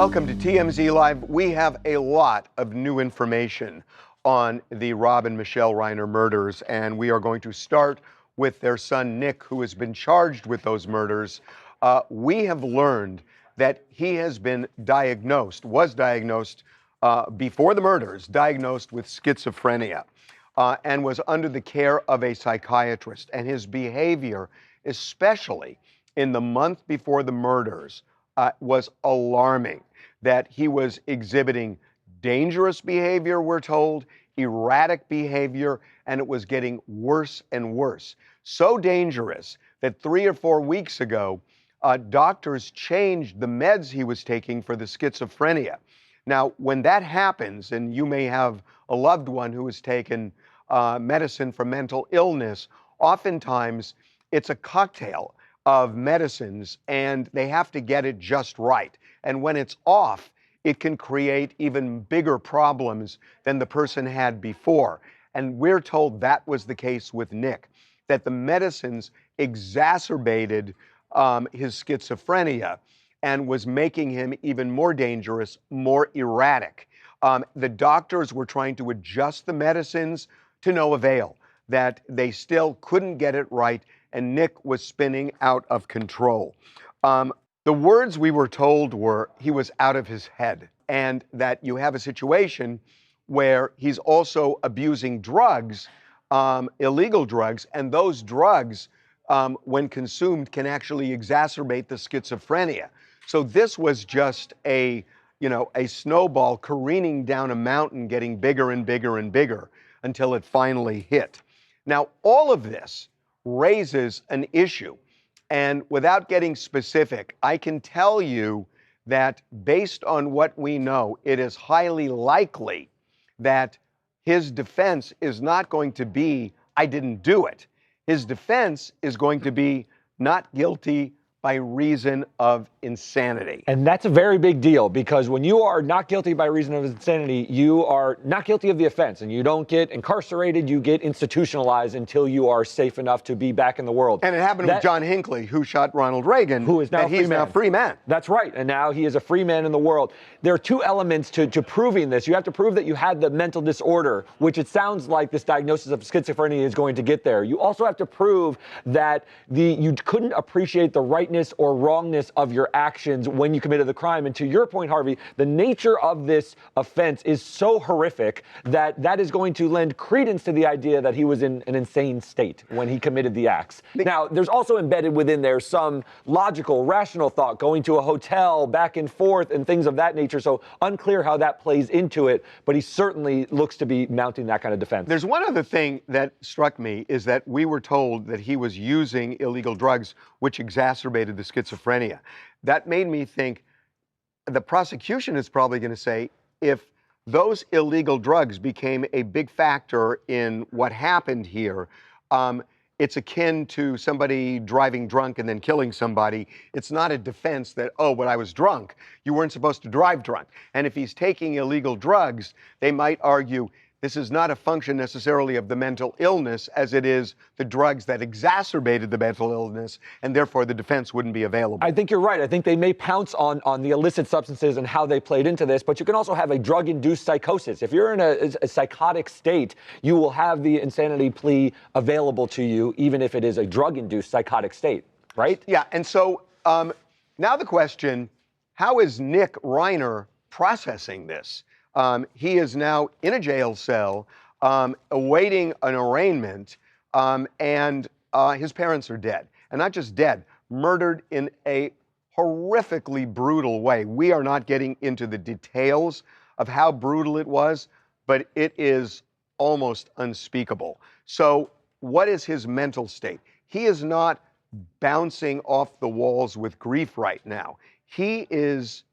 Welcome to TMZ Live. We have a lot of new information on the Rob and Michelle Reiner murders, and we are going to start with their son, Nick, who has been charged with those murders. We have learned that he has been was diagnosed before the murders, diagnosed with schizophrenia, and was under the care of a psychiatrist. And his behavior, especially in the month before the murders, was alarming, that he was exhibiting dangerous behavior, we're told, erratic behavior, and it was getting worse and worse. So dangerous that 3 or 4 weeks ago, doctors changed the meds he was taking for the schizophrenia. Now, when that happens, and you may have a loved one who has taken medicine for mental illness, oftentimes it's a cocktail of medicines, and they have to get it just right. And when it's off, it can create even bigger problems than the person had before. And we're told that was the case with Nick, that the medicines exacerbated his schizophrenia and was making him even more dangerous, more erratic. The doctors were trying to adjust the medicines to no avail, that they still couldn't get it right, and Nick was spinning out of control. The words we were told were he was out of his head, and that you have a situation where he's also abusing drugs, illegal drugs, and those drugs, when consumed, can actually exacerbate the schizophrenia. So this was just a snowball careening down a mountain, getting bigger and bigger and bigger until it finally hit. Now, all of this raises an issue. And without getting specific, I can tell you that based on what we know, it is highly likely that his defense is not going to be, I didn't do it. His defense is going to be not guilty by reason of insanity. And that's a very big deal, because when you are not guilty by reason of insanity, you are not guilty of the offense, and you don't get incarcerated, you get institutionalized until you are safe enough to be back in the world. And it happened with John Hinckley, who shot Ronald Reagan, who is now he's now a free man. That's right, and now he is a free man in the world. There are two elements to proving this. You have to prove that you had the mental disorder, which it sounds like this diagnosis of schizophrenia is going to get there. You also have to prove that you couldn't appreciate the rightness or wrongness of your actions when you committed the crime. And to your point, Harvey, the nature of this offense is so horrific that that is going to lend credence to the idea that he was in an insane state when he committed the acts. Now, there's also embedded within there some logical, rational thought, going to a hotel, back and forth, and things of that nature. So unclear how that plays into it, but he certainly looks to be mounting that kind of defense. There's one other thing that struck me, is that we were told that he was using illegal drugs, which exacerbated the schizophrenia. That made me think the prosecution is probably going to say, if those illegal drugs became a big factor in what happened here, it's akin to somebody driving drunk and then killing somebody. It's not a defense that, oh, but I was drunk. You weren't supposed to drive drunk. And if he's taking illegal drugs, they might argue this is not a function necessarily of the mental illness as it is the drugs that exacerbated the mental illness, and therefore the defense wouldn't be available. I think you're right. I think they may pounce on the illicit substances and how they played into this, but you can also have a drug-induced psychosis. If you're in a psychotic state, you will have the insanity plea available to you, even if it is a drug-induced psychotic state, right? Yeah, and so now the question, how is Nick Reiner processing this? He is now in a jail cell, awaiting an arraignment, and his parents are dead. And not just dead, murdered in a horrifically brutal way. We are not getting into the details of how brutal it was, but it is almost unspeakable. So what is his mental state? He is not bouncing off the walls with grief right now. He is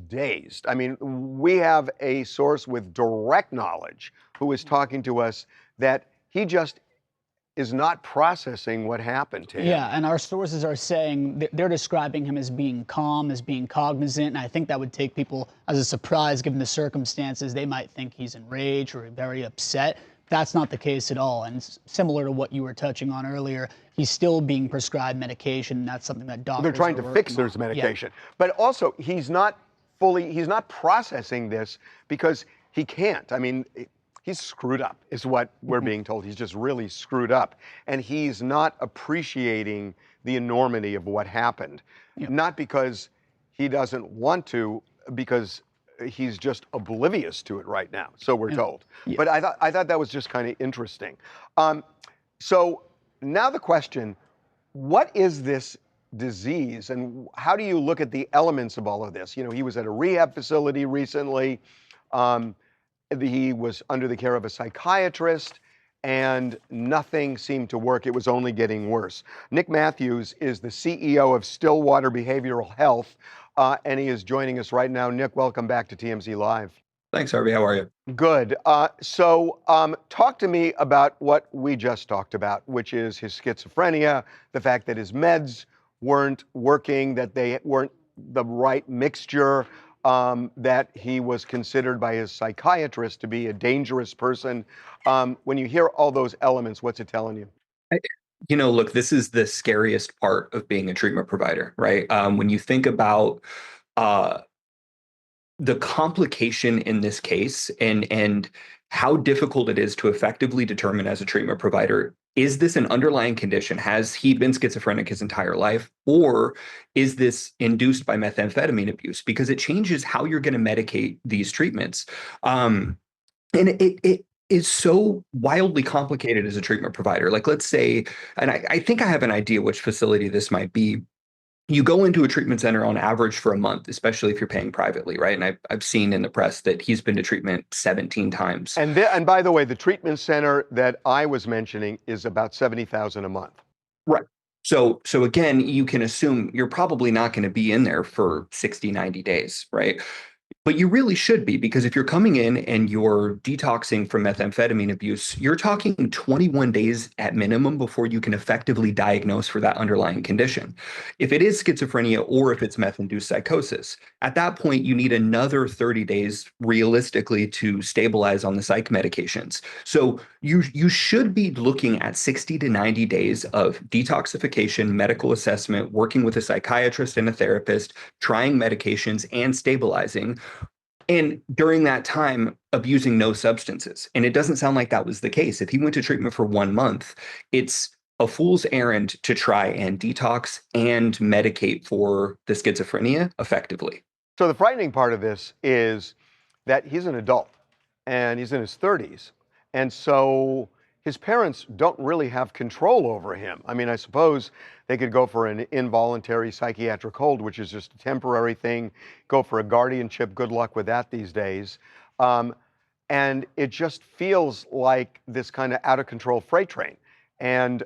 dazed. I mean, we have a source with direct knowledge who is talking to us that he just is not processing what happened to him. Yeah, and our sources are saying they're describing him as being calm, as being cognizant, and I think that would take people as a surprise given the circumstances. They might think he's enraged or very upset. That's not the case at all, and similar to what you were touching on earlier, he's still being prescribed medication. That's something that doctors They're trying to fix his medication. Yeah. But also, he's not he's not processing this because he can't. I mean, he's screwed up, is what we're being told. He's just really screwed up. And he's not appreciating the enormity of what happened. Yep. Not because he doesn't want to, because he's just oblivious to it right now. So we're told. Yeah. But I thought that was just kind of interesting. So now the question, what is this disease and how do you look at the elements of all of this? You know, he was at a rehab facility recently. He was under the care of a psychiatrist and nothing seemed to work. It was only getting worse. Nick Matthews is the CEO of Stillwater Behavioral Health, and he is joining us right now. Nick, welcome back to TMZ Live. Thanks, Harvey. How are you? Good. So talk to me about what we just talked about, which is his schizophrenia, the fact that his meds weren't working, that they weren't the right mixture, that he was considered by his psychiatrist to be a dangerous person. When you hear all those elements, what's it telling you? Look, this is the scariest part of being a treatment provider, right? When you think about the complication in this case and how difficult it is to effectively determine as a treatment provider, is this an underlying condition? Has he been schizophrenic his entire life? Or is this induced by methamphetamine abuse? Because it changes how you're going to medicate these treatments. And it is so wildly complicated as a treatment provider. Like, let's say, and I think I have an idea which facility this might be. You go into a treatment center on average for a month, especially if you're paying privately, right? And I've seen in the press that he's been to treatment 17 times. And by the way, the treatment center that I was mentioning is about $70,000 a month. Right. So again, you can assume you're probably not going to be in there for 60, 90 days, right? But you really should be, because if you're coming in and you're detoxing from methamphetamine abuse, you're talking 21 days at minimum before you can effectively diagnose for that underlying condition. If it is schizophrenia or if it's meth-induced psychosis, at that point, you need another 30 days realistically to stabilize on the psych medications. So you should be looking at 60 to 90 days of detoxification, medical assessment, working with a psychiatrist and a therapist, trying medications and stabilizing. And during that time, abusing no substances. And it doesn't sound like that was the case. If he went to treatment for 1 month, it's a fool's errand to try and detox and medicate for the schizophrenia effectively. So the frightening part of this is that he's an adult and he's in his 30s. And so his parents don't really have control over him. I mean, I suppose they could go for an involuntary psychiatric hold, which is just a temporary thing, go for a guardianship. Good luck with that these days. And it just feels like this kind of out of control freight train. And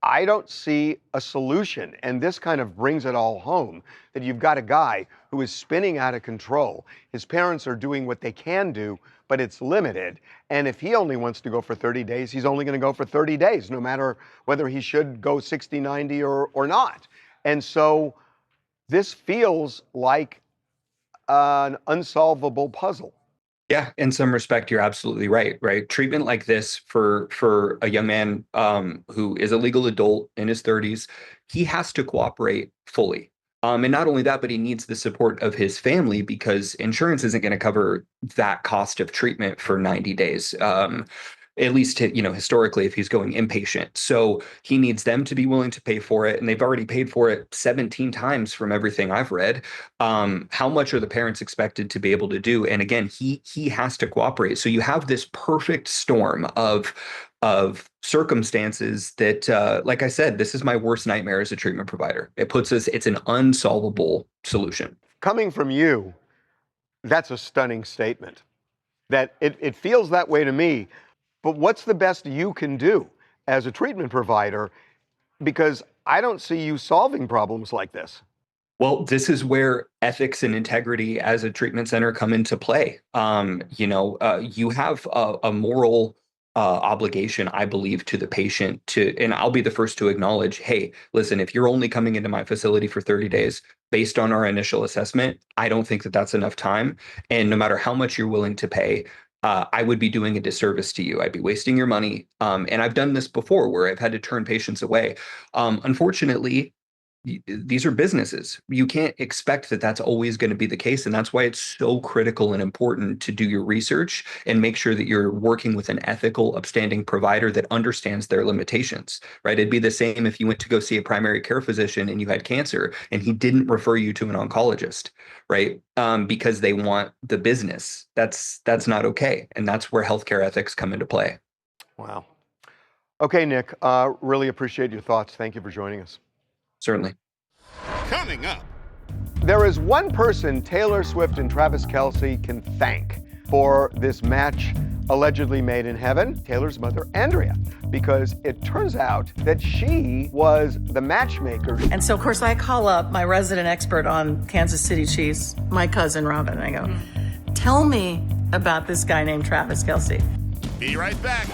I don't see a solution. And this kind of brings it all home, that you've got a guy who is spinning out of control. His parents are doing what they can do, but it's limited. And if he only wants to go for 30 days, he's only going to go for 30 days, no matter whether he should go 60, 90 or not. And so this feels like an unsolvable puzzle. Yeah, in some respect, you're absolutely right. Treatment like this for a young man who is a legal adult in his 30s, he has to cooperate fully. And not only that, but he needs the support of his family, because insurance isn't going to cover that cost of treatment for 90 days. At least, historically, if he's going inpatient. So he needs them to be willing to pay for it. And they've already paid for it 17 times from everything I've read. How much are the parents expected to be able to do? And again, he has to cooperate. So you have this perfect storm of circumstances that, like I said, this is my worst nightmare as a treatment provider. It's an unsolvable solution. Coming from you, that's a stunning statement. That it feels that way to me. But what's the best you can do as a treatment provider? Because I don't see you solving problems like this. Well, this is where ethics and integrity as a treatment center come into play. You have a moral obligation, I believe, to the patient and I'll be the first to acknowledge, hey, listen, if you're only coming into my facility for 30 days, based on our initial assessment, I don't think that that's enough time. And no matter how much you're willing to pay, I would be doing a disservice to you. I'd be wasting your money. And I've done this before where I've had to turn patients away. Unfortunately, these are businesses. You can't expect that that's always going to be the case. And that's why it's so critical and important to do your research and make sure that you're working with an ethical, upstanding provider that understands their limitations, right? It'd be the same if you went to go see a primary care physician and you had cancer and he didn't refer you to an oncologist, right? Because they want the business. That's not okay. And that's where healthcare ethics come into play. Wow. Okay, Nick, really appreciate your thoughts. Thank you for joining us. Certainly. Coming up. There is one person Taylor Swift and Travis Kelce can thank for this match allegedly made in heaven, Taylor's mother, Andrea, because it turns out that she was the matchmaker. And so, of course, I call up my resident expert on Kansas City Chiefs, my cousin Robin, and I go, tell me about this guy named Travis Kelce. Be right back.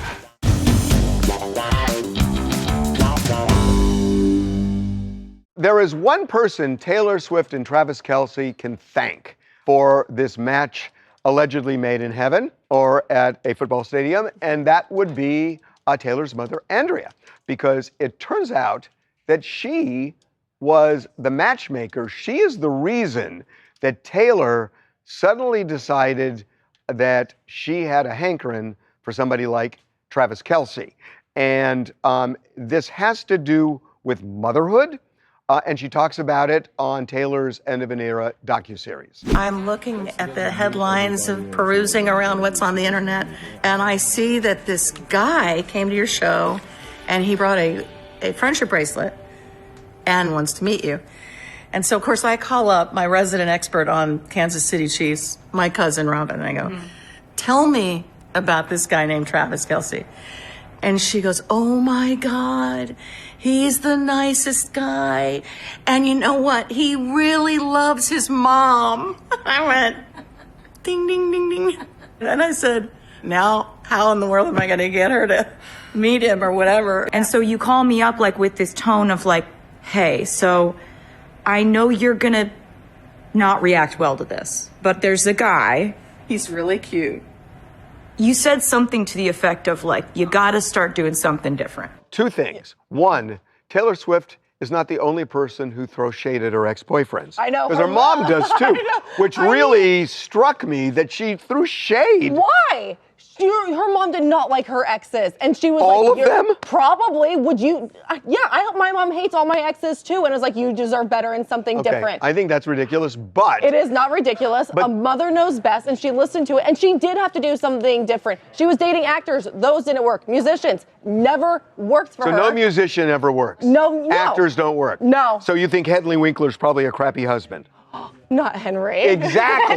There is one person Taylor Swift and Travis Kelce can thank for this match allegedly made in heaven or at a football stadium, and that would be Taylor's mother, Andrea, because it turns out that she was the matchmaker. She is the reason that Taylor suddenly decided that she had a hankering for somebody like Travis Kelce. And this has to do with motherhood. And she talks about it on Taylor's End of an Era docuseries. I'm looking at the headlines of perusing around what's on the internet, and I see that this guy came to your show, and he brought a friendship bracelet and wants to meet you. And so, of course, I call up my resident expert on Kansas City Chiefs, my cousin Robin, and I go, tell me about this guy named Travis Kelce. And she goes, oh my God, he's the nicest guy. And you know what? He really loves his mom. I went, ding, ding, ding, ding. And I said, now how in the world am I going to get her to meet him or whatever? And so you call me up like with this tone of like, hey, so I know you're going to not react well to this, but there's a guy. He's really cute. You said something to the effect of like, you got to start doing something different. Two things. One, Taylor Swift is not the only person who throws shade at her ex-boyfriends. I know. Because her mom does too, which really struck me that she threw shade. Why? Her mom did not like her exes, and she was all like, of them? Probably. Would you? Yeah, my mom hates all my exes too, and it was like, you deserve better and something different. I think that's ridiculous, but it is not ridiculous. A mother knows best, and she listened to it, and she did have to do something different. She was dating actors; those didn't work. Musicians never worked for her. So no musician ever works. No. Actors don't work. No. So you think Hedley Winkler's probably a crappy husband? Not Henry. Exactly.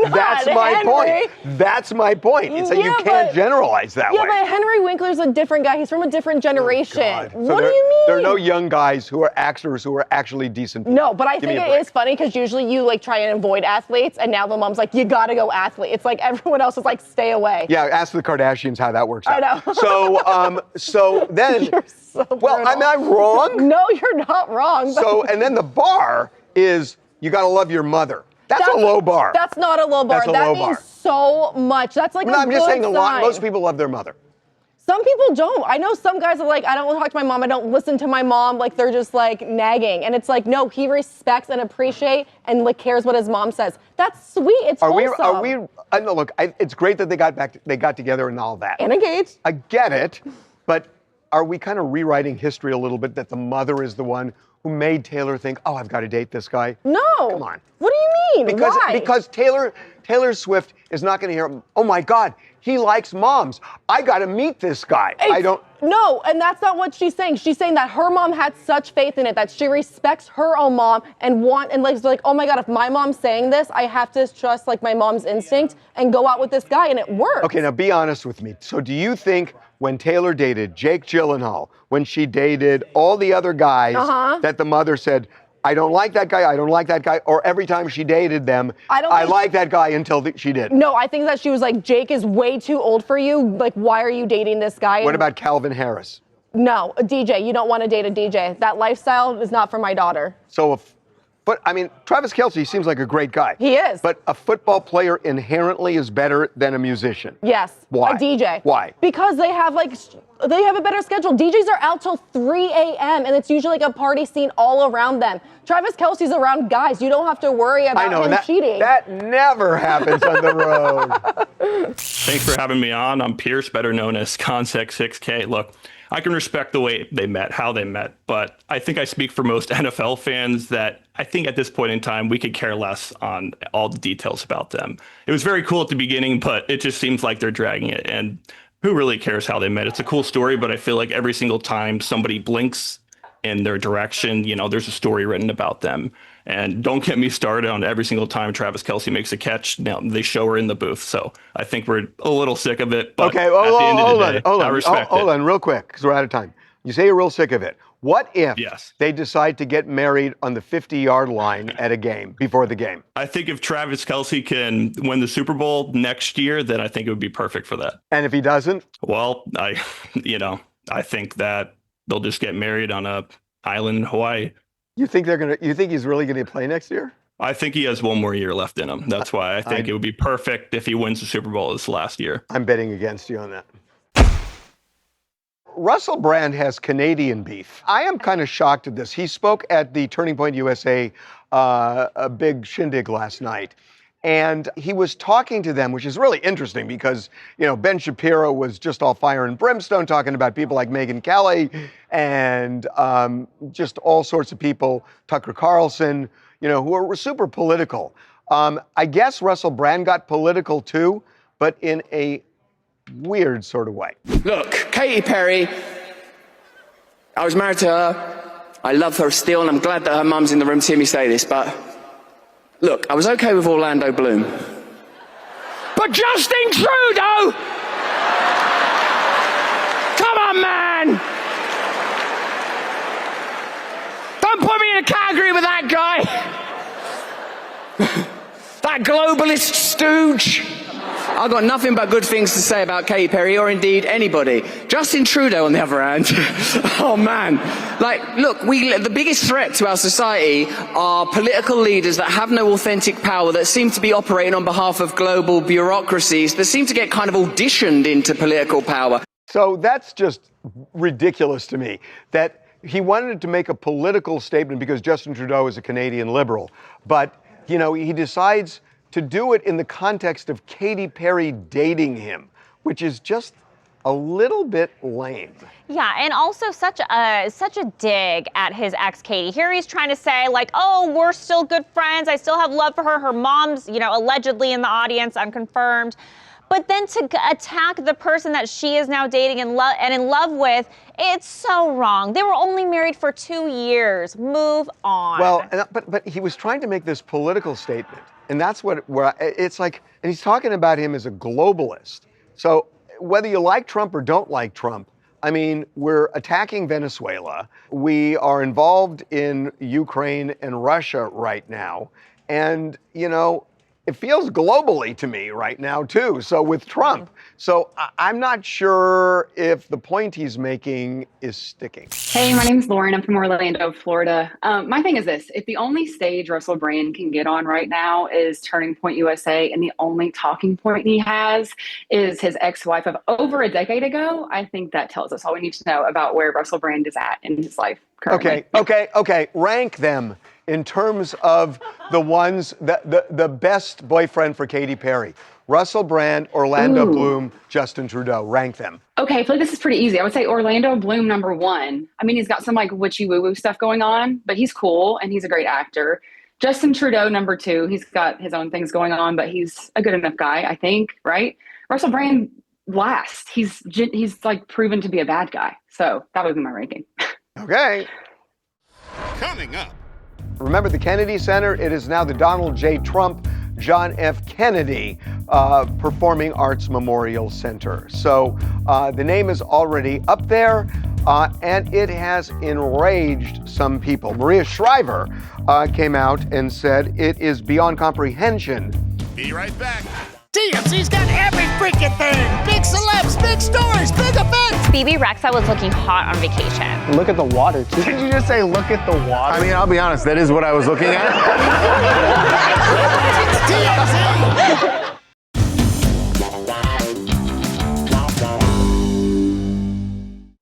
That's my point. That's my point. It's that you can't generalize that way. Yeah, but Henry Winkler's a different guy. He's from a different generation. What do you mean? There are no young guys who are actors who are actually decent people. No, but I think it is funny because usually you like try and avoid athletes, and now the mom's like, you gotta go athlete. It's like everyone else is like, stay away. Yeah, ask the Kardashians how that works out. I know. So then, You're so well, brutal. am I wrong? No, you're not wrong. So, and then the bar is, you gotta love your mother. That's a low bar. That's not a low bar. That's a that low means bar. so much. That's like I'm just saying sign. a lot. Most people love their mother. Some people don't. I know some guys are like, I don't talk to my mom. I don't listen to my mom. Like they're just like nagging. And it's like, no, he respects and appreciates and like cares what his mom says. That's sweet. It's wholesome. No, look, it's great that they got together and all that. And engaged. I get it, but are we kind of rewriting history a little bit that the mother is the one who made Taylor think, oh, I've got to date this guy? No. Come on. What do you mean? Why? Because Taylor Swift is not going to hear, oh my God, he likes moms. I got to meet this guy. No, and that's not what she's saying. She's saying that her mom had such faith in it that she respects her own mom and like, oh my God, if my mom's saying this, I have to trust like my mom's instinct and go out with this guy, and it works. Okay, now be honest with me. So do you think when Taylor dated Jake Gyllenhaal, when she dated all the other guys, that the mother said, I don't like that guy, I don't like that guy, or every time she dated them, I like that guy until she didn't? No, I think that she was like, Jake is way too old for you. Like, why are you dating this guy? What about Calvin Harris? No, a DJ. You don't want to date a DJ. That lifestyle is not for my daughter. So if But I mean, Travis Kelce seems like a great guy. He is. But a football player inherently is better than a musician. Yes. Why? A DJ. Why? Because they have a better schedule. DJs are out till 3 a.m. and it's usually like a party scene all around them. Travis Kelce's around guys. You don't have to worry about him cheating. That never happens on the road. Thanks for having me on. I'm Pierce, better known as Context 6K. Look, I can respect the way they met, how they met, but I think I speak for most NFL fans that I think at this point in time, we could care less on all the details about them. It was very cool at the beginning, but it just seems like they're dragging it. And who really cares how they met? It's a cool story, but I feel like every single time somebody blinks in their direction, there's a story written about them. And don't get me started on every single time Travis Kelce makes a catch. Now they show her in the booth. So I think we're a little sick of it. But okay, at the end of the day, I respect it. Hold on, real quick, because we're out of time. You say you're real sick of it. What if they decide to get married on the 50-yard line at a game, before the game? I think if Travis Kelce can win the Super Bowl next year, then I think it would be perfect for that. And if he doesn't? Well, I think that they'll just get married on a island in Hawaii. You think he's really gonna play next year? I think he has one more year left in him. That's why I think it would be perfect if he wins the Super Bowl this last year. I'm betting against you on that. Russell Brand has Canadian beef. I am kind of shocked at this. He spoke at the Turning Point USA a big shindig last night. And he was talking to them, which is really interesting because, Ben Shapiro was just all fire and brimstone talking about people like Megyn Kelly and just all sorts of people, Tucker Carlson, who are super political. I guess Russell Brand got political too, but in a weird sort of way. Look, Katy Perry, I was married to her. I love her still, and I'm glad that her mum's in the room to hear me say this, but look, I was okay with Orlando Bloom. But Justin Trudeau! Come on, man! Don't put me in a category with that guy! That globalist stooge! I've got nothing but good things to say about Katy Perry, or indeed anybody. Justin Trudeau, on the other hand, oh man. Look, the biggest threat to our society are political leaders that have no authentic power, that seem to be operating on behalf of global bureaucracies, that seem to get kind of auditioned into political power. So that's just ridiculous to me, that he wanted to make a political statement because Justin Trudeau is a Canadian liberal, but, he decides to do it in the context of Katy Perry dating him, which is just a little bit lame. Yeah, and also such a dig at his ex Katy. Here he's trying to say oh, we're still good friends. I still have love for her. Her mom's, allegedly in the audience, unconfirmed. But then to attack the person that she is now dating and in love with, it's so wrong. They were only married for 2 years. Move on. Well, but he was trying to make this political statement. And that's where it's like, and he's talking about him as a globalist. So whether you like Trump or don't like Trump, I mean, we're attacking Venezuela. We are involved in Ukraine and Russia right now. And, it feels globally to me right now, too. So with Trump. So I'm not sure if the point he's making is sticking. Hey, my name's Lauren. I'm from Orlando, Florida. My thing is this. If the only stage Russell Brand can get on right now is Turning Point USA, and the only talking point he has is his ex-wife of over a decade ago, I think that tells us all we need to know about where Russell Brand is at in his life currently. Okay. Rank them in terms of the ones, the best boyfriend for Katy Perry. Russell Brand, Orlando Bloom, Justin Trudeau. Rank them. Okay, I feel like this is pretty easy. I would say Orlando Bloom, number one. I mean, he's got some witchy woo-woo stuff going on, but he's cool and he's a great actor. Justin Trudeau, number two. He's got his own things going on, but he's a good enough guy, I think, right? Russell Brand, last. He's proven to be a bad guy. So that would be my ranking. Okay. Coming up. Remember the Kennedy Center? It is now the Donald J. Trump, John F. Kennedy Performing Arts Memorial Center. So the name is already up there, and it has enraged some people. Maria Shriver came out and said it is beyond comprehension. Be right back. TMZ's got every freaking thing. Big celebs, big stories, big events. Phoebe Rexa was looking hot on vacation. Look at the water, too. Did you just say look at the water? I mean, I'll be honest, that is what I was looking at.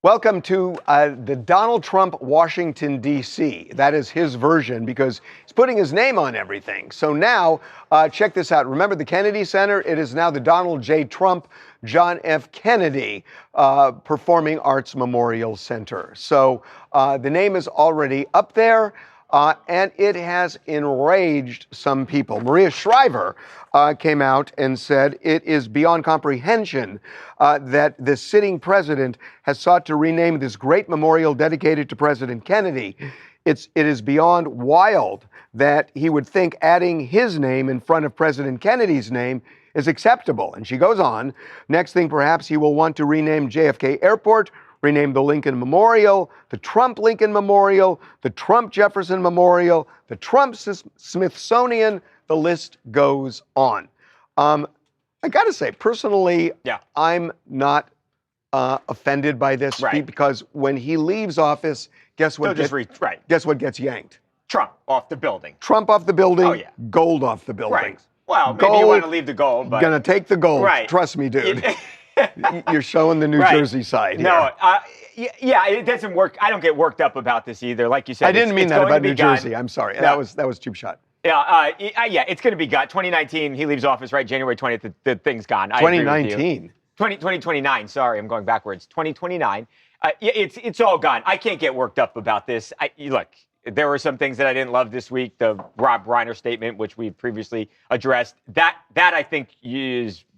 Welcome to the Donald Trump Washington, D.C. That is his version because he's putting his name on everything. So now, check this out. Remember the Kennedy Center? It is now the Donald J. Trump John F. Kennedy Performing Arts Memorial Center. So the name is already up there. And it has enraged some people. Maria Shriver came out and said it is beyond comprehension that the sitting president has sought to rename this great memorial dedicated to President Kennedy. It is beyond wild that he would think adding his name in front of President Kennedy's name is acceptable. And she goes on, next thing perhaps he will want to rename JFK Airport, rename the Lincoln Memorial, the Trump Lincoln Memorial, the Trump Jefferson Memorial, the Trump Smithsonian, the list goes on. I gotta say, personally, I'm not offended by this because when he leaves office, guess what? Guess what gets yanked? Trump off the building. Trump off the building, gold off the building. Right. Well, maybe you want to leave the gold, but gonna take the gold. Right. Trust me, dude. You're showing the New Jersey side here. No, it doesn't work. I don't get worked up about this either. Like you said, I didn't mean that about New Jersey. I'm sorry. No. That was cheap shot. Yeah, it's going to be gone. 2019, he leaves office, right? January 20th, the thing's gone. 2019. 2029, sorry, I'm going backwards. 2029. It's all gone. I can't get worked up about this. Look, there were some things that I didn't love this week. The Rob Reiner statement, which we previously addressed, that I think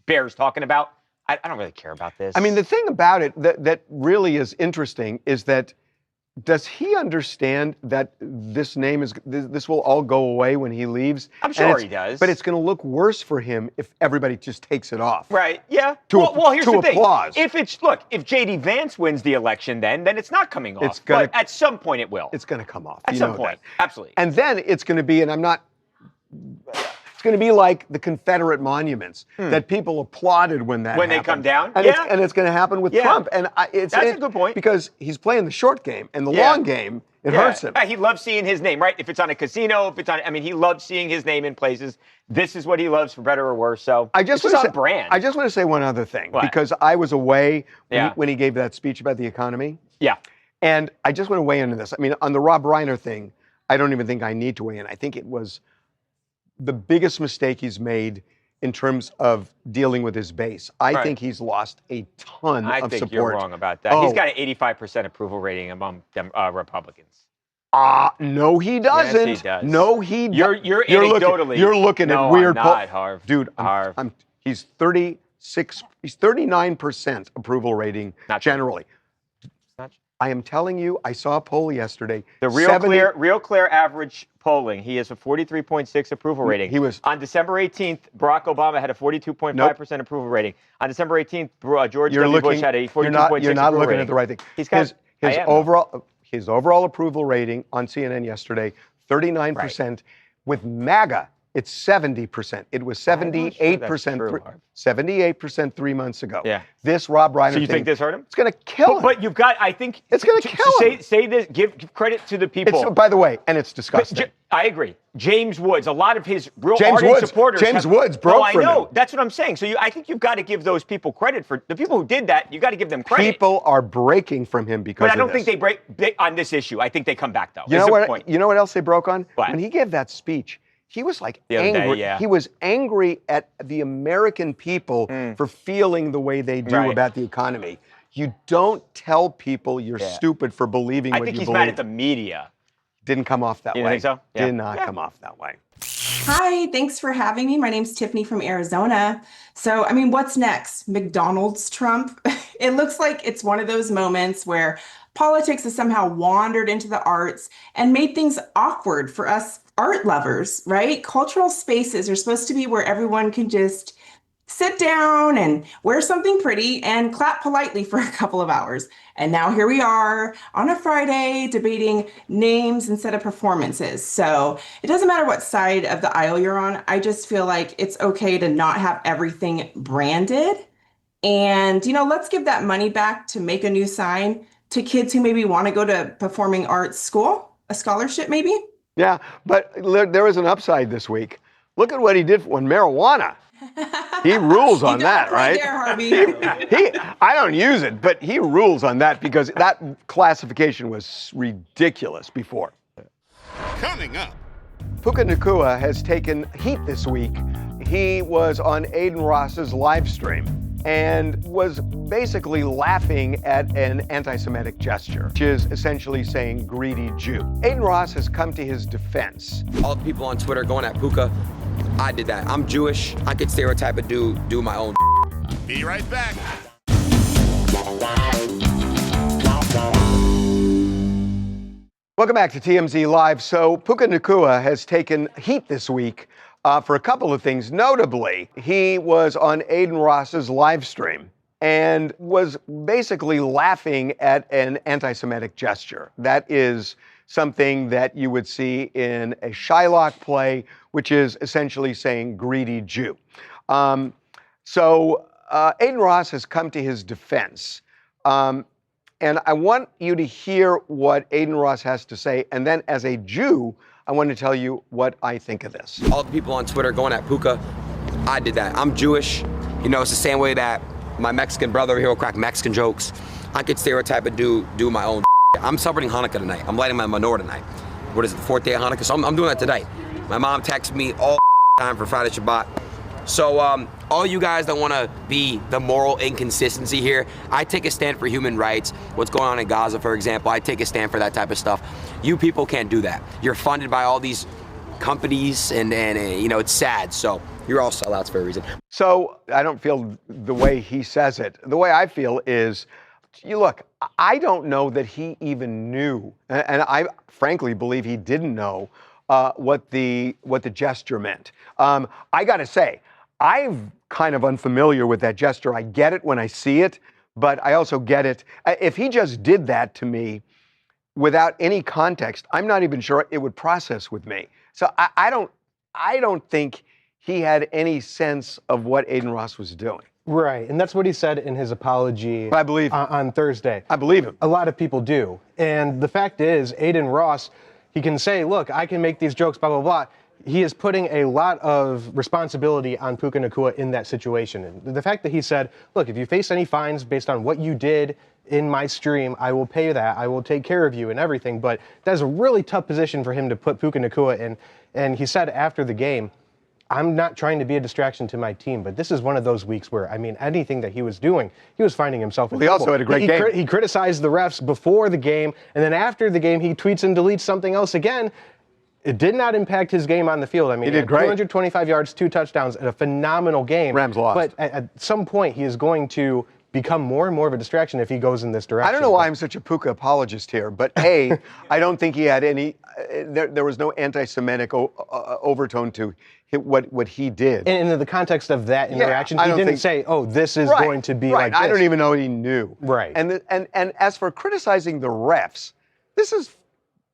bears talking about. I don't really care about this. I mean, the thing about it that really is interesting is that does he understand that this will all go away when he leaves? I'm sure he does. But it's going to look worse for him if everybody just takes it off. Right, yeah. Well, here's the thing. Applause. If J.D. Vance wins the election then it's not coming off. But at some point it will. It's going to come off. At some point, absolutely. And then it's going to be, and I'm not... It's going to be like the Confederate monuments that people applauded when they come down. And it's going to happen with Trump. And that's a good point because he's playing the short game and the long game. It hurts him. He loves seeing his name, right? If it's on a casino, he loves seeing his name in places. This is what he loves, for better or worse. So it's just on brand. I just want to say one other thing because I was away when he gave that speech about the economy. Yeah. And I just want to weigh in on this. I mean, on the Rob Reiner thing, I don't even think I need to weigh in. I think it was the biggest mistake he's made in terms of dealing with his base. I think he's lost a ton of support. I think you're wrong about that. He's got an 85% approval rating among Republicans. No, he doesn't. Yes, he does. No, he doesn't. You're anecdotally. You're looking at weird. I'm not, Harv. Dude, he's 36. He's 39% approval rating generally. I am telling you, I saw a poll yesterday. The Real Clear average polling, he has a 43.6 approval rating. He was on December 18th. Barack Obama had a 42.5% approval rating. On December 18th, George W. Bush had a 42.6. You're not looking rating. at the right thing. His overall approval rating on CNN yesterday, 39%. With MAGA, it's 70%. It was 78%. 78% 3 months ago. Yeah. This Rob Reiner. So you think this hurt him? It's going to kill him. But you've got. I think it's going to kill him. Say this. Give credit to the people. By the way, and it's disgusting. I agree. James Woods, a lot of his real supporters. James Woods broke from him. I know. That's what I'm saying. So I think you've got to give those people credit for the people who did that. You got to give them credit. People are breaking from him because. But I don't think they break on this issue. I think they come back though. You know what? You know what else they broke on? What? When he gave that speech. He was like angry. He was angry at the American people for feeling the way they do about the economy. You don't tell people you're stupid for believing what you believe. I think he's mad at the media. Didn't come off that way. You think so? Did not come off that way. Hi, thanks for having me. My name's Tiffany from Arizona. So, what's next? McDonald's Trump? It looks like it's one of those moments where politics has somehow wandered into the arts and made things awkward for us art lovers, right? Cultural spaces are supposed to be where everyone can just sit down and wear something pretty and clap politely for a couple of hours. And now here we are on a Friday debating names instead of performances. So it doesn't matter what side of the aisle you're on. I just feel like it's okay to not have everything branded And, let's give that money back to make a new sign to kids who maybe want to go to performing arts school, a scholarship maybe. Yeah, but there was an upside this week. Look at what he did on marijuana. He rules on that, right? There, Harvey. I don't use it, but he rules on that because that classification was ridiculous before. Coming up. Puka Nacua has taken heat this week. He was on Aiden Ross's live stream and was basically laughing at an anti-Semitic gesture, which is essentially saying greedy Jew. Aiden Ross has come to his defense. All the people on Twitter going at Puka, I did that. I'm Jewish. I could stereotype a dude, do my own. Be right back. Welcome back to TMZ Live. So Puka Nacua has taken heat this week for a couple of things. Notably, he was on Aiden Ross's live stream and was basically laughing at an anti-Semitic gesture. That is something that you would see in a Shylock play, which is essentially saying greedy Jew. Aiden Ross has come to his defense. And I want you to hear what Aiden Ross has to say. And then as a Jew, I want to tell you what I think of this. All the people on Twitter going at Puka, I did that. I'm Jewish. It's the same way that my Mexican brother over here will crack Mexican jokes. I could stereotype a dude, do my own. I'm celebrating Hanukkah tonight. I'm lighting my menorah tonight. What is it, the 4th day of Hanukkah? So I'm doing that today. My mom texts me all time for Friday Shabbat. So all you guys that want to be the moral inconsistency here, I take a stand for human rights. What's going on in Gaza, for example, I take a stand for that type of stuff. You people can't do that. You're funded by all these companies, and it's sad. So you're all sellouts for a reason. So I don't feel the way he says it. The way I feel is, look, I don't know that he even knew, and I frankly believe he didn't know what the gesture meant. I got to say, I'm kind of unfamiliar with that gesture. I get it when I see it, but I also get it. If he just did that to me without any context, I'm not even sure it would process with me. So I don't think he had any sense of what Aiden Ross was doing. Right, and that's what he said in his apology I believe on Thursday. I believe him. A lot of people do. And the fact is, Aiden Ross, he can say, look, I can make these jokes, blah, blah, blah. He is putting a lot of responsibility on Puka Nacua in that situation. And the fact that he said, look, if you face any fines based on what you did in my stream, I will pay that. I will take care of you and everything. But that's a really tough position for him to put Puka Nacua in. And he said after the game, I'm not trying to be a distraction to my team, but this is one of those weeks where, anything that he was doing, he was finding himself in trouble. He also had a great game. He criticized the refs before the game, and then after the game, he tweets and deletes something else again. It did not impact his game on the field. He did great. 225 yards, 2 touchdowns, and a phenomenal game. Rams lost. But at some point, he is going to become more and more of a distraction if he goes in this direction. I don't know why I'm such a Puka apologist here, but A, I don't think he had any, there was no anti-Semitic overtone to what he did. And in the context of that interaction, he didn't say, oh, this is going to be like this. I don't even know he knew. Right. And as for criticizing the refs, this is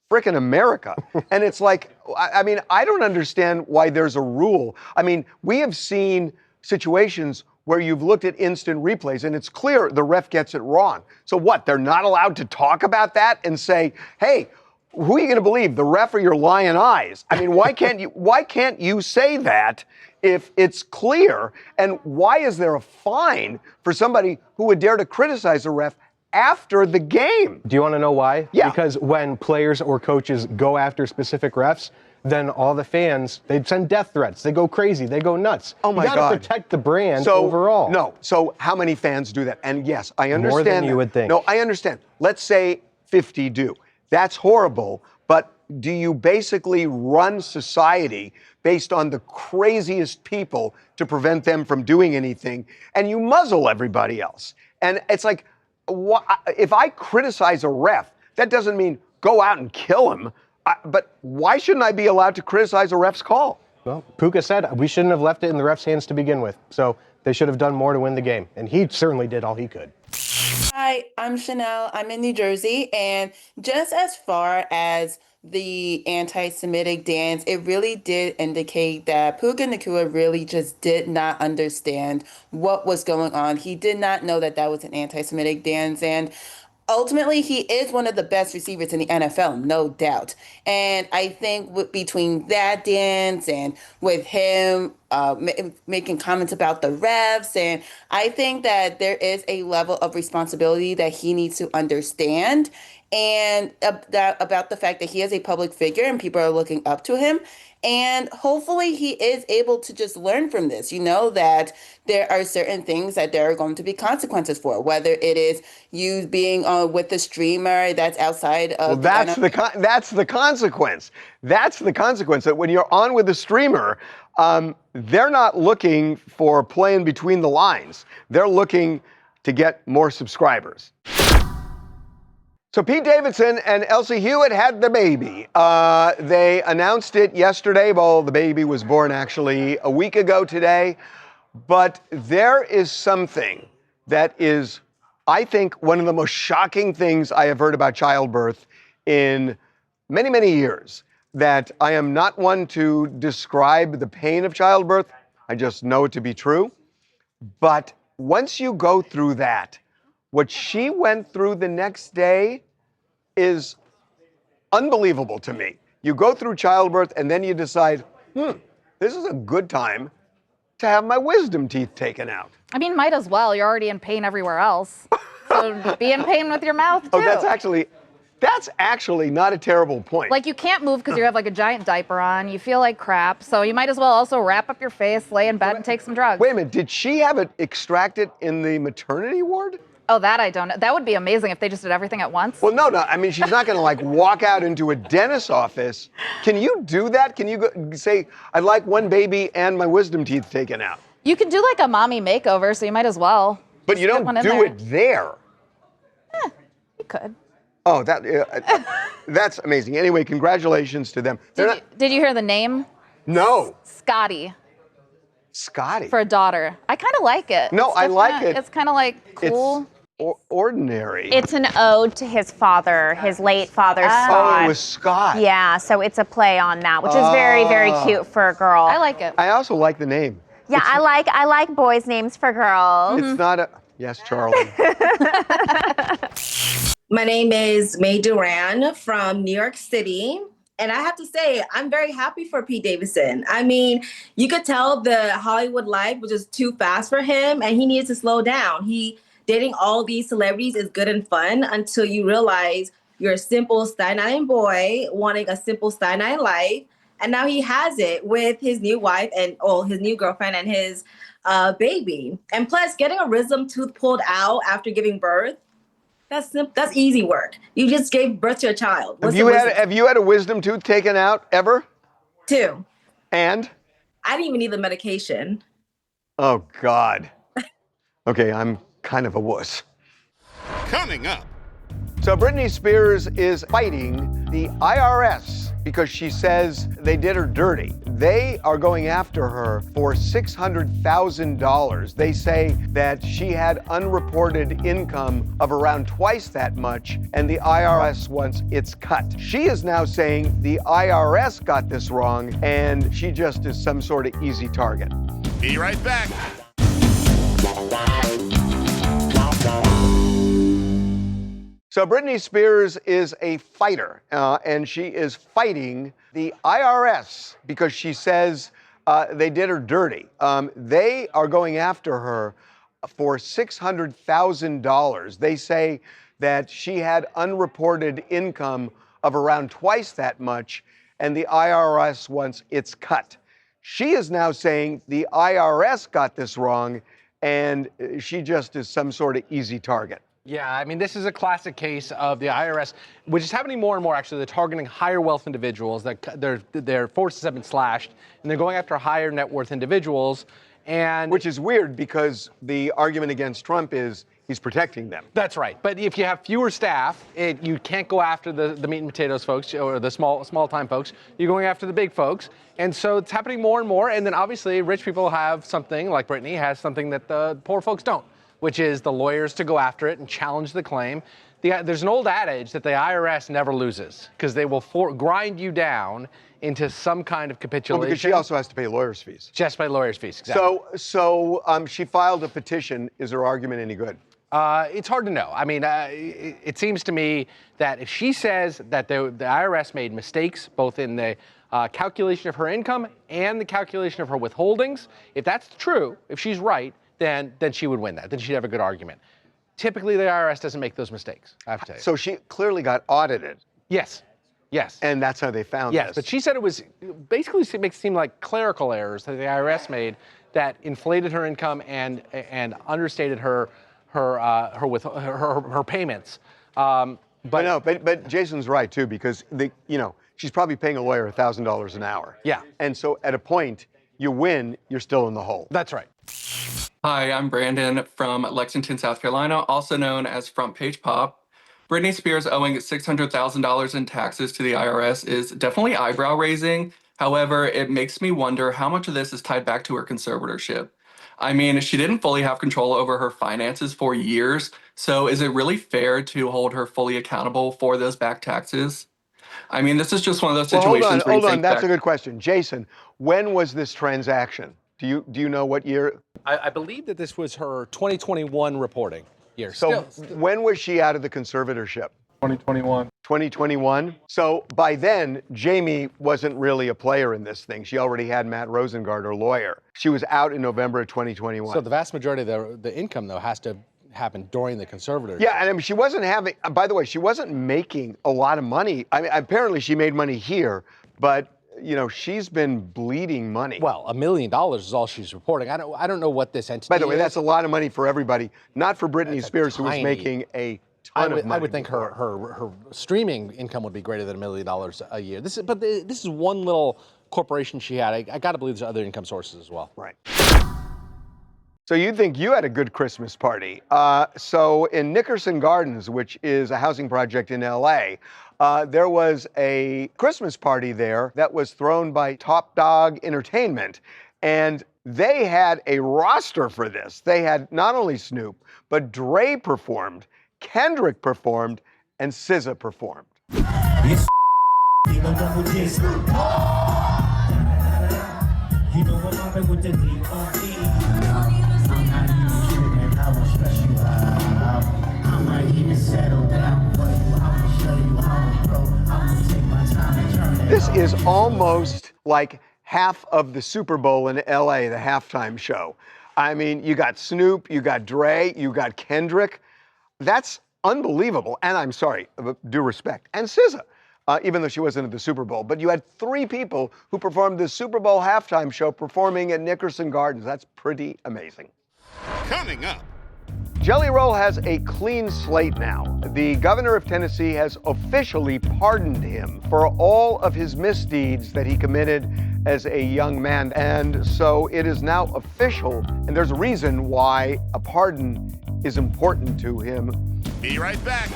frickin' America. And it's like, I don't understand why there's a rule. We have seen situations where you've looked at instant replays and it's clear the ref gets it wrong. So what, they're not allowed to talk about that and say, hey, who are you going to believe, the ref or your lying eyes? Why can't you say that if it's clear? And why is there a fine for somebody who would dare to criticize a ref after the game? Do you want to know why? Yeah. Because when players or coaches go after specific refs, then all the fans, they send death threats. They go crazy. They go nuts. Oh, my God. You got to protect the brand overall. No. So how many fans do that? And yes, I understand More than that. you would think. No, I understand. Let's say 50 do. That's horrible. But do you basically run society based on the craziest people to prevent them from doing anything, and you muzzle everybody else? And it's like, if I criticize a ref, that doesn't mean go out and kill him. But why shouldn't I be allowed to criticize a ref's call? Well, Puka said we shouldn't have left it in the ref's hands to begin with. So they should have done more to win the game. And he certainly did all he could. Hi, I'm Chanel. I'm in New Jersey. And just as far as the anti-Semitic dance, it really did indicate that Puka Nacua really just did not understand what was going on. He did not know that that was an anti-Semitic dance, and ultimately, he is one of the best receivers in the NFL, no doubt. And I think between that dance and with him making comments about the refs, and I think that there is a level of responsibility that he needs to understand, and about the fact that he is a public figure and people are looking up to him. And hopefully he is able to just learn from this, that there are certain things that there are going to be consequences for, whether it is you being with the streamer that's outside of. Well, that's the consequence. That's the consequence, that when you're on with the streamer, they're not looking for playing between the lines. They're looking to get more subscribers. So Pete Davidson and Elsie Hewitt had the baby. They announced it yesterday. Well, the baby was born actually a week ago today. But there is something that is, I think, one of the most shocking things I have heard about childbirth in many, many years. That I am not one to describe the pain of childbirth. I just know it to be true. But once you go through that, what she went through the next day is unbelievable to me. You go through childbirth and then you decide, this is a good time to have my wisdom teeth taken out. I mean, might as well. You're already in pain everywhere else. So be in pain with your mouth, too. Oh, that's actually not a terrible point. Like, you can't move because you have, like, a giant diaper on. You feel like crap. So you might as well also wrap up your face, lay in bed, and take some drugs. Wait a minute. Did she have it extracted in the maternity ward? Oh, that I don't know. That would be amazing if they just did everything at once. Well, no. I mean, she's not going to, like, walk out into a dentist's office. Can you do that? Can you say, I'd like one baby and my wisdom teeth taken out? You could do, like, a mommy makeover, so you might as well. But you don't do it there. You could. Oh, that's amazing. Anyway, congratulations to them. Did you hear the name? No. Scotty. Scotty. For a daughter. I kind of like it. No, I like it. It's kind of like cool. It's ordinary. It's an ode to his father, his late father, Scott. Oh, it was Scott. Yeah, so it's a play on that, which is very, very cute for a girl. I like it. I also like the name. Yeah, I like boys' names for girls. It's not a... Yes, Charlie. My name is May Duran from New York City. And I have to say, I'm very happy for Pete Davidson. I mean, you could tell the Hollywood life was just too fast for him and he needs to slow down. Dating all these celebrities is good and fun until you realize you're a simple Staten Island boy wanting a simple Staten Island life. And now he has it with his new wife and his new girlfriend and his baby. And plus, getting a wisdom tooth pulled out after giving birth, that's easy work. You just gave birth to a child. Have you had a wisdom tooth taken out ever? 2. And? I didn't even need the medication. Oh, God. Okay, I'm kind of a wuss. Coming up. So Britney Spears is fighting the IRS because she says they did her dirty. They are going after her for $600,000. They say that she had unreported income of around twice that much, and the IRS wants its cut. She is now saying the IRS got this wrong, and she just is some sort of easy target. Be right back. So Britney Spears is a fighter, and she is fighting the IRS because she says they did her dirty. They are going after her for $600,000. They say that she had unreported income of around twice that much, and the IRS wants its cut. She is now saying the IRS got this wrong, and she just is some sort of easy target. Yeah, I mean, this is a classic case of the IRS, which is happening more and more, actually. They're targeting higher wealth individuals. Their forces have been slashed, and they're going after higher net worth individuals. Which is weird because the argument against Trump is he's protecting them. That's right. But if you have fewer staff, you can't go after the meat and potatoes folks or the small-time folks. You're going after the big folks. And so it's happening more and more. And then obviously rich people have something, like Britney has something that the poor folks don't, which is the lawyers to go after it and challenge the claim. there's an old adage that the IRS never loses because they will grind you down into some kind of capitulation. Well, because she also has to pay lawyers' fees. She has to pay lawyers' fees, exactly. So she filed a petition. Is her argument any good? It's hard to know. I mean, it seems to me that if she says that the IRS made mistakes both in the calculation of her income and the calculation of her withholdings, if that's true, if she's right, then she would win that. Then she'd have a good argument. Typically, the IRS doesn't make those mistakes, I have to tell you. So she clearly got audited. Yes. Yes. And that's how they found yes, this. but she said it was basically, it makes it seem like clerical errors that the IRS made that inflated her income and understated her payments. But Jason's right too, because she's probably paying a lawyer $1,000 an hour. Yeah. And so at a point you win, you're still in the hole. That's right. Hi, I'm Brandon from Lexington, South Carolina, also known as Front Page Pop. Britney Spears owing $600,000 in taxes to the IRS is definitely eyebrow raising. However, it makes me wonder how much of this is tied back to her conservatorship. I mean, she didn't fully have control over her finances for years, so is it really fair to hold her fully accountable for those back taxes? I mean, this is just one of those situations where you Hold on, think that's back. a good question. Jason, when was this transaction? Do you know what year? I believe that this was her 2021 reporting year. So when was she out of the conservatorship? 2021. 2021. So by then, Jamie wasn't really a player in this thing. She already had Matt Rosengart, her lawyer. She was out in November of 2021. So the vast majority of the income, though, has to happen during the conservatorship. Yeah, and I mean, she wasn't having, by the way, she wasn't making a lot of money. I mean, apparently she made money here, but she's been bleeding money. Well, $1 million is all she's reporting. I don't know what this entity is. By the way, that's a lot of money for everybody, not for Britney Spears, who was tiny- making a ton of money. I would think her streaming income would be greater than $1 million a year. This is one little corporation she had. I got to believe there's other income sources as well. Right. So you think you had a good Christmas party. So in Nickerson Gardens, which is a housing project in LA, there was a Christmas party there that was thrown by Top Dog Entertainment. And they had a roster for this. They had not only Snoop, but Dre performed, Kendrick performed, and SZA performed. This is almost like half of the Super Bowl in LA, the halftime show. I mean, you got Snoop, you got Dre, you got Kendrick. That's unbelievable. And I'm sorry, due respect. And SZA, even though she wasn't at the Super Bowl. But you had 3 people who performed the Super Bowl halftime show performing at Nickerson Gardens. That's pretty amazing. Coming up. Jelly Roll has a clean slate now. The governor of Tennessee has officially pardoned him for all of his misdeeds that he committed as a young man. And so it is now official, and there's a reason why a pardon is important to him. Be right back.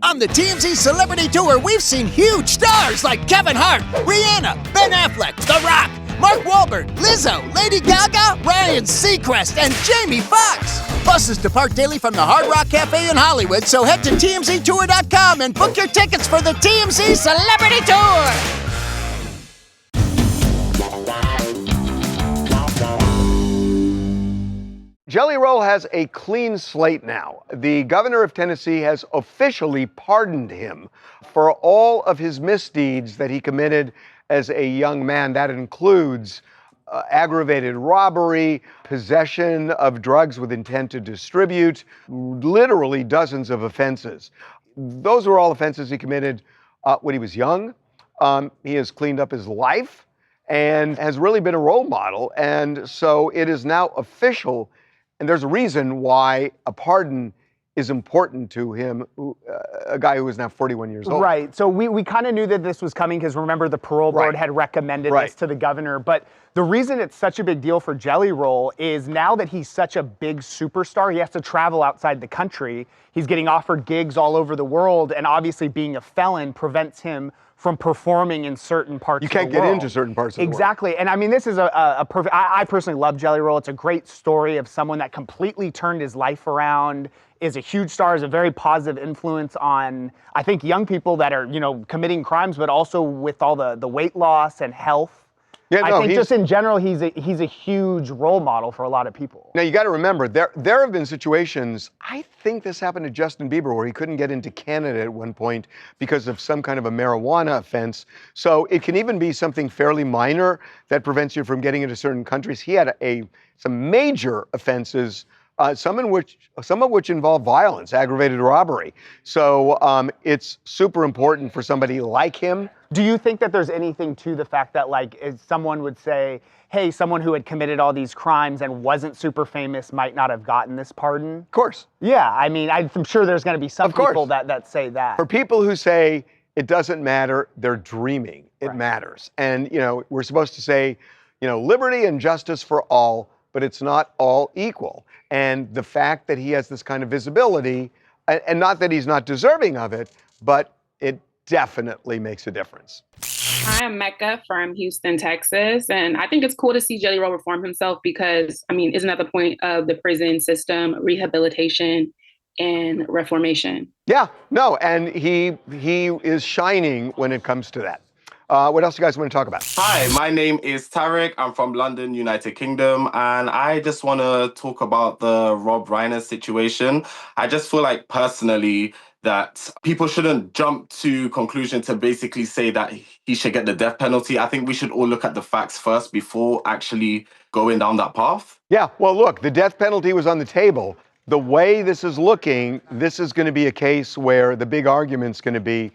On the TMZ Celebrity Tour, we've seen huge stars like Kevin Hart, Rihanna, Ben Affleck, The Rock, Mark Wahlberg, Lizzo, Lady Gaga, Ryan Seacrest, and Jamie Foxx. Buses depart daily from the Hard Rock Cafe in Hollywood, so head to TMZTour.com and book your tickets for the TMZ Celebrity Tour. Jelly Roll has a clean slate now. The governor of Tennessee has officially pardoned him for all of his misdeeds that he committed as a young man. That includes aggravated robbery, possession of drugs with intent to distribute, literally dozens of offenses. Those were all offenses he committed when he was young. He has cleaned up his life and has really been a role model. And so it is now official. And there's a reason why a pardon is important to him, a guy who is now 41 years old. Right. So we kind of knew that this was coming because remember the parole board had recommended this to the governor. But the reason it's such a big deal for Jelly Roll is now that he's such a big superstar, he has to travel outside the country. He's getting offered gigs all over the world. And obviously being a felon prevents him from performing in certain parts of the world. You can't get into certain parts of the world. Exactly. And I mean, this is a perfect, I personally love Jelly Roll. It's a great story of someone that completely turned his life around, is a huge star, is a very positive influence on, I think, young people that are, committing crimes, but also with all the weight loss and health. Yeah, no, I think just in general, he's a huge role model for a lot of people. Now, you got to remember, there have been situations, I think this happened to Justin Bieber, where he couldn't get into Canada at one point because of some kind of a marijuana offense. So it can even be something fairly minor that prevents you from getting into certain countries. He had some major offenses, some of which involve violence, aggravated robbery. So it's super important for somebody like him. Do you think that there's anything to the fact that, like, if someone would say, hey, someone who had committed all these crimes and wasn't super famous might not have gotten this pardon? Of course. Yeah, I mean, I'm sure there's going to be some people that say that. For people who say it doesn't matter, they're dreaming. It matters. And, we're supposed to say, liberty and justice for all, but it's not all equal. And the fact that he has this kind of visibility, and not that he's not deserving of it, but it definitely makes a difference. Hi, I'm Mecca from Houston, Texas, and I think it's cool to see Jelly Roll reform himself because, isn't that the point of the prison system, rehabilitation and reformation? Yeah, no, and he is shining when it comes to that. What else do you guys want to talk about? Hi, my name is Tarek. I'm from London, United Kingdom, and I just want to talk about the Rob Reiner situation. I just feel like personally that people shouldn't jump to conclusion to basically say that he should get the death penalty. I think we should all look at the facts first before actually going down that path. Yeah, well, look, the death penalty was on the table. The way this is looking, this is going to be a case where the big argument's going to be,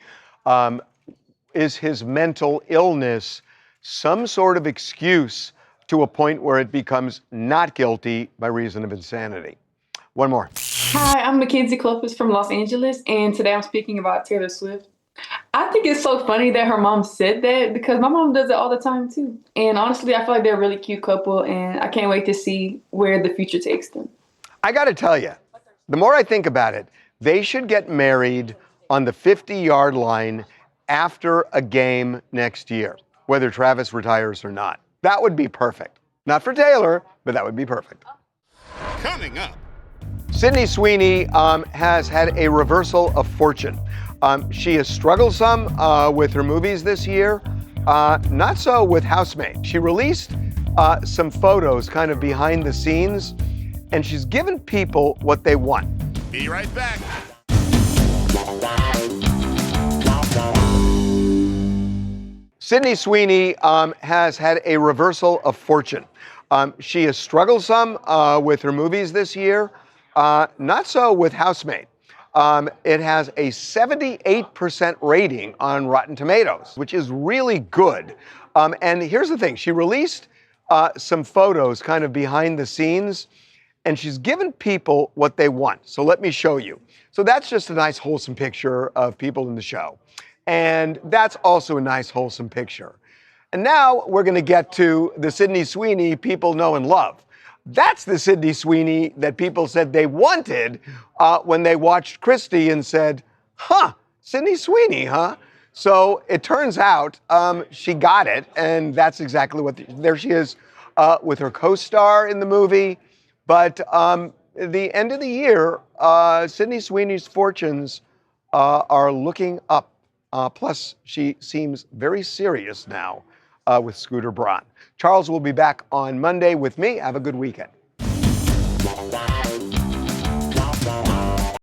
is his mental illness some sort of excuse to a point where it becomes not guilty by reason of insanity? One more. Hi, I'm Mackenzie Clopas from Los Angeles, and today I'm speaking about Taylor Swift. I think it's so funny that her mom said that because my mom does it all the time too. And honestly, I feel like they're a really cute couple, and I can't wait to see where the future takes them. I got to tell you, the more I think about it, they should get married on the 50-yard line after a game next year, whether Travis retires or not. That would be perfect. Not for Taylor, but that would be perfect. Coming up. Sydney Sweeney has had a reversal of fortune. She has struggled some with her movies this year, not so with Housemaid. She released some photos kind of behind the scenes, and she's given people what they want. Be right back. Sydney Sweeney has had a reversal of fortune. She has struggled some with her movies this year, not so with Housemaid. It has a 78% rating on Rotten Tomatoes, which is really good. And here's the thing, she released some photos kind of behind the scenes, and she's given people what they want. So let me show you. So that's just a nice wholesome picture of people in the show. And that's also a nice wholesome picture. And now we're going to get to the Sydney Sweeney people know and love. That's the Sydney Sweeney that people said they wanted when they watched Christie and said, huh, Sydney Sweeney, huh? So it turns out she got it, and that's exactly what, there she is with her co-star in the movie. But at the end of the year, Sydney Sweeney's fortunes are looking up. Plus, she seems very serious now with Scooter Braun. Charles will be back on Monday with me. Have a good weekend.